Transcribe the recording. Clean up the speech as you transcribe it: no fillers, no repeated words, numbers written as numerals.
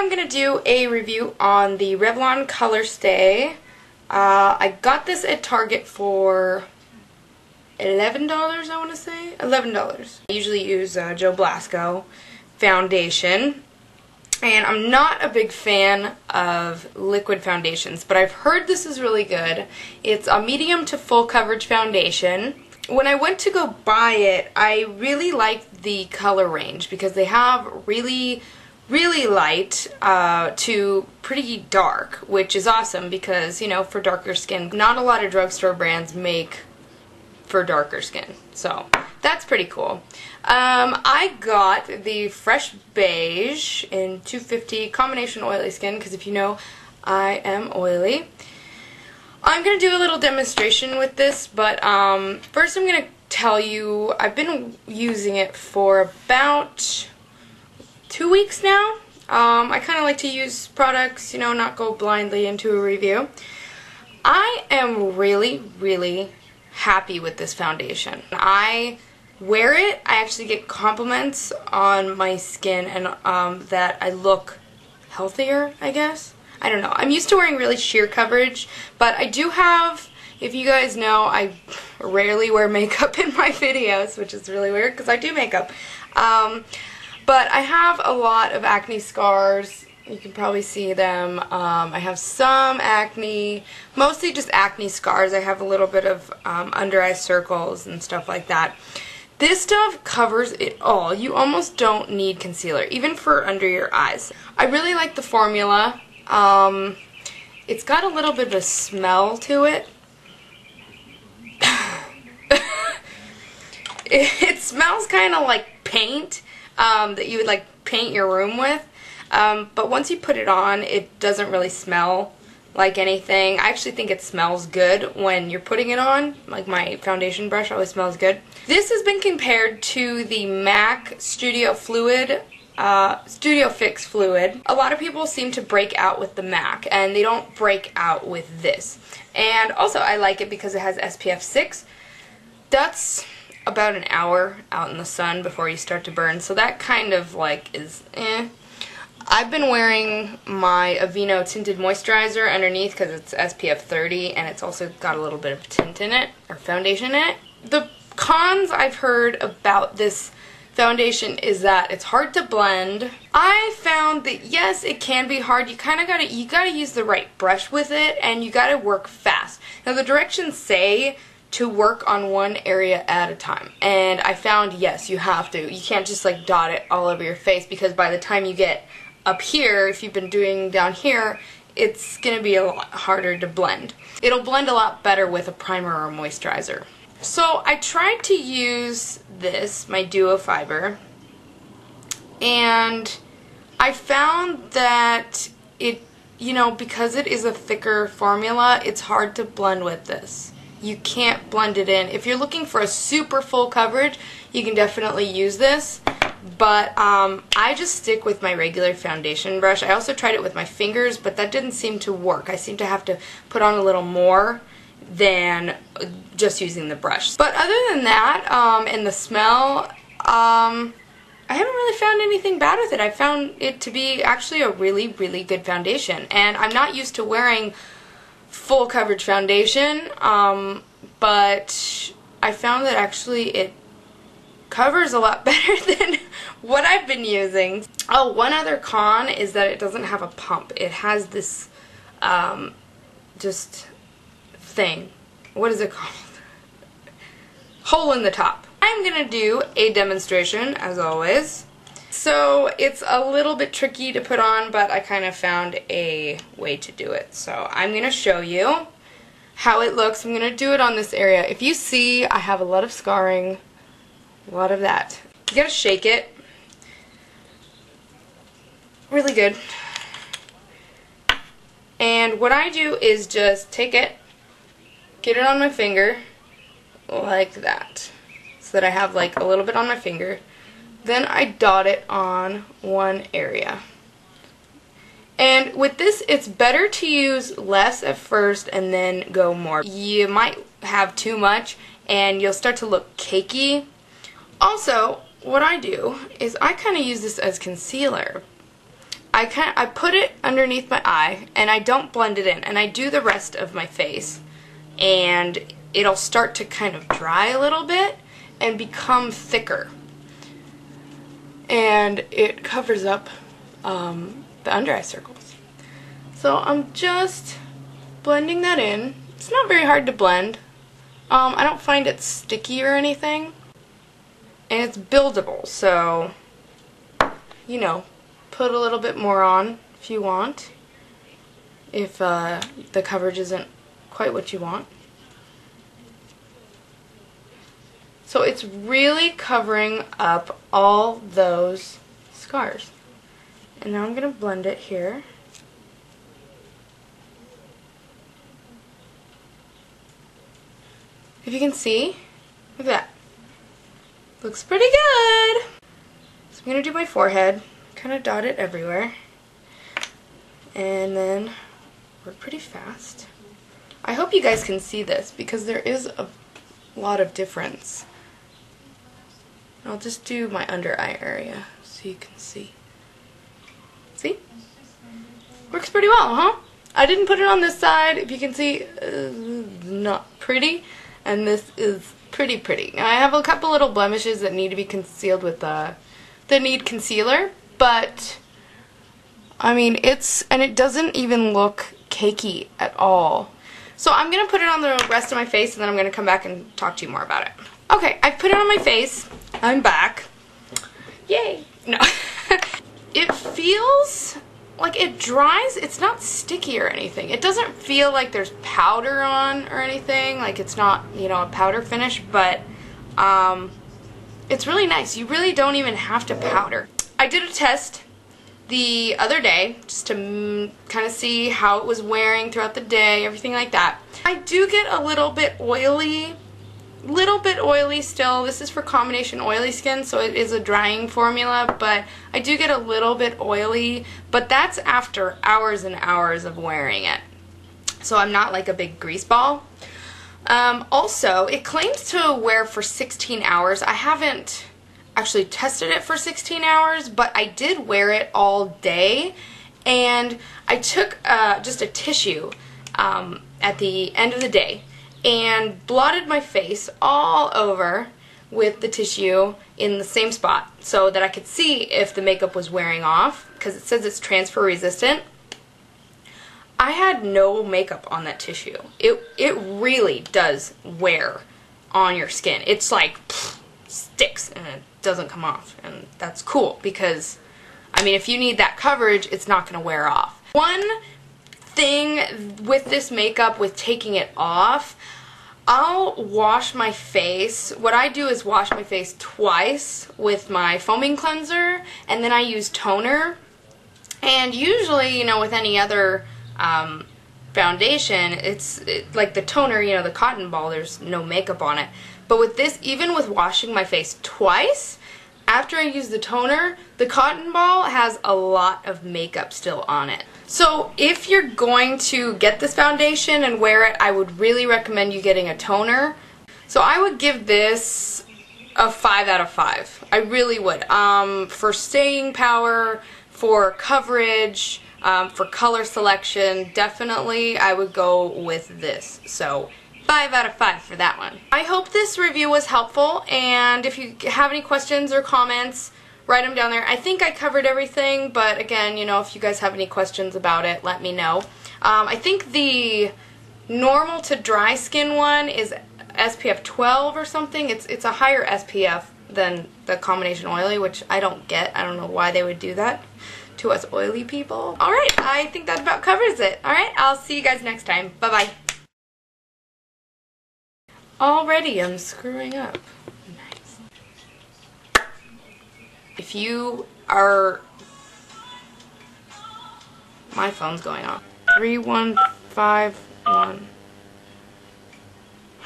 I'm going to do a review on the Revlon Colorstay. I got this at Target for $11, I want to say. $11. I usually use Joe Blasco foundation. And I'm not a big fan of liquid foundations, but I've heard this is really good. It's a medium to full coverage foundation. When I went to go buy it, I really liked the color range because they have really light to pretty dark, which is awesome because, you know, for darker skin, not a lot of drugstore brands make for darker skin. So that's pretty cool. I got the Fresh Beige in 250 combination oily skin because if you know, I am oily. I'm going to do a little demonstration with this, but first I'm going to tell you I've been using it for about 2 weeks now. I kind of like to use products, you know, not go blindly into a review. I am really happy with this foundation. I wear it, I actually get compliments on my skin and that I look healthier, I guess. I don't know. I'm used to wearing really sheer coverage, but I do have, if you guys know, I rarely wear makeup in my videos, which is really weird because I do makeup. But I have a lot of acne scars. You can probably see them. I have some acne, mostly just acne scars. I have a little bit of under eye circles and stuff like that. This stuff covers it all. You almost don't need concealer, even for under your eyes. I really like the formula. It's got a little bit of a smell to it. It smells kind of like paint that you would like paint your room with. But once you put it on, it doesn't really smell like anything. I actually think it smells good when you're putting it on. Like my foundation brush always smells good. This has been compared to the MAC Studio Fix Fluid. A lot of people seem to break out with the MAC, and they don't break out with this. And also I like it because it has SPF 6. That's about an hour out in the sun before you start to burn, so that kind of like is eh. I've been wearing my Aveeno tinted moisturizer underneath because it's SPF 30 and it's also got a little bit of tint in it, or foundation in it. The cons I've heard about this foundation is that it's hard to blend. I found that yes, it can be hard. You gotta use the right brush with it, and you gotta work fast. Now the directions say to work on one area at a time, and I found yes, you have to. You can't just like dot it all over your face because by the time you get up here, if you've been doing down here, it's gonna be a lot harder to blend. It'll blend a lot better with a primer or moisturizer. So I tried to use this, my Duo Fiber, and I found that it, you know, because it is a thicker formula, it's hard to blend with this. You can't blend it in. If you're looking for a super full coverage, you can definitely use this. But I just stick with my regular foundation brush. I also tried it with my fingers, but that didn't seem to work. I seem to have to put on a little more than just using the brush. But other than that, and the smell, I haven't really found anything bad with it. I found it to be actually a really good foundation. And I'm not used to wearing full coverage foundation, but I found that actually it covers a lot better than what I've been using. Oh, one other con is that it doesn't have a pump. It has this just thing. What is it called? Hole in the top. I'm gonna do a demonstration as always. So it's a little bit tricky to put on, but I kind of found a way to do it. So I'm gonna show you how it looks. I'm gonna do it on this area. If you see, I have a lot of scarring. A lot of that. You gotta shake it. Really good. And what I do is just take it, get it on my finger, like that. So that I have like a little bit on my finger. Then I dot it on one area. And with this, it's better to use less at first and then go more. You might have too much and you'll start to look cakey. Also, what I do is I kind of use this as concealer. I put it underneath my eye, and I don't blend it in, and I do the rest of my face, and it'll start to kind of dry a little bit and become thicker, and it covers up the under eye circles. So I'm just blending that in. It's not very hard to blend. I don't find it sticky or anything, and it's buildable, so you know, put a little bit more on if you want, if the coverage isn't quite what you want. So it's really covering up all those scars. And now I'm going to blend it here. If you can see, look at that. Looks pretty good. So I'm going to do my forehead, kind of dot it everywhere, and then work pretty fast. I hope you guys can see this because there is a lot of difference. I'll just do my under eye area so you can see. See? Works pretty well, huh? I didn't put it on this side. If you can see, not pretty, and this is pretty pretty. Now I have a couple little blemishes that need to be concealed with that need concealer, but I mean it doesn't even look cakey at all. So I'm gonna put it on the rest of my face, and then I'm gonna come back and talk to you more about it. Okay, I've put it on my face. I'm back. Yay! No. It feels like it dries. It's not sticky or anything. It doesn't feel like there's powder on or anything. Like it's not, you know, a powder finish, but it's really nice. You really don't even have to powder. I did a test the other day just to kind of see how it was wearing throughout the day, everything like that. I do get a little bit oily still. This is for combination oily skin, so it is a drying formula, but I do get a little bit oily, but that's after hours and hours of wearing it. So I'm not like a big grease ball. Also, it claims to wear for 16 hours. I haven't actually tested it for 16 hours, but I did wear it all day, and I took just a tissue at the end of the day and blotted my face all over with the tissue in the same spot so that I could see if the makeup was wearing off, because it says it's transfer resistant. I had no makeup on that tissue. It really does wear on your skin. It's like sticks and it doesn't come off, and that's cool because I mean if you need that coverage, it's not going to wear off. One thing with this makeup, with taking it off, I'll wash my face. What I do is wash my face twice with my foaming cleanser, and then I use toner. And usually, you know, with any other foundation, it's like the toner, you know, the cotton ball, there's no makeup on it. But with this, even with washing my face twice, after I use the toner, the cotton ball has a lot of makeup still on it. So if you're going to get this foundation and wear it, I would really recommend you getting a toner. So I would give this a 5 out of 5. I really would. For staying power, for coverage, for color selection, definitely I would go with this. So 5 out of 5 for that one. I hope this review was helpful, and if you have any questions or comments, write them down there. I think I covered everything, but again, you know, if you guys have any questions about it, let me know. I think the normal to dry skin one is SPF 12 or something. It's a higher SPF than the combination oily, which I don't get. I don't know why they would do that to us oily people. Alright, I think that about covers it. Alright, I'll see you guys next time. Bye-bye. Already I'm screwing up. Nice. If you are... My phone's going off. 3151.